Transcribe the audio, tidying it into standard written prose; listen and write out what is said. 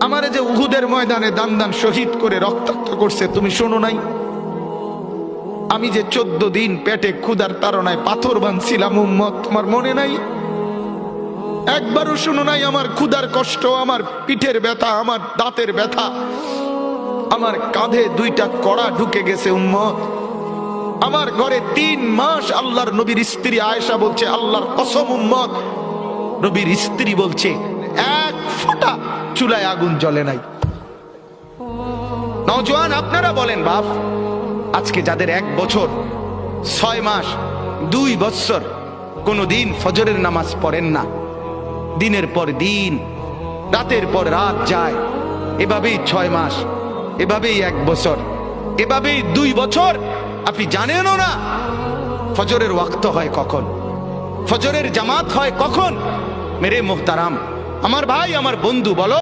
আমারে যে উহুদের ময়দানে দান দান শহীদ করে রক্তাক্ত করছে তুমি শোনো নাই? আমি যে 14 দিন পেটে ক্ষুধার তাড়নায় পাথর বাঁধছিলাম উম্মত, তোমার মনে নাই? একবারও শোনো নাই আমার ক্ষুধার কষ্ট, আমার পিঠের ব্যথা, আমার দাঁতের ব্যথা, আমার কাঁধে 2টা কড়া ঢুকে গেছে উম্মত। আমার ঘরে 3 মাস আল্লাহর নবীর স্ত্রী আয়েশা বলছে, আল্লাহর কসম উম্মত, নবীর স্ত্রী বলছে এক ফোঁটা চুলায় আগুন জ্বলে নাই। নওজোয়ান আপনারা বলেন বাপ, আজকে যাদের 1 বছর 6 মাস 2 বছর কোনদিন ফজরের নামাজ পড়েন না, দিনের পর দিন রাতের পর রাত যায়, এভাবেই 6 মাস, এভাবেই 1 বছর, এভাবেই 2 বছর, আপনি জানেনও না ফজরের ওয়াক্ত হয় কখন, ফজরের জামাত হয় কখন। মেরে মুহতারাম, আমার ভাই, আমার বন্ধু, বলো।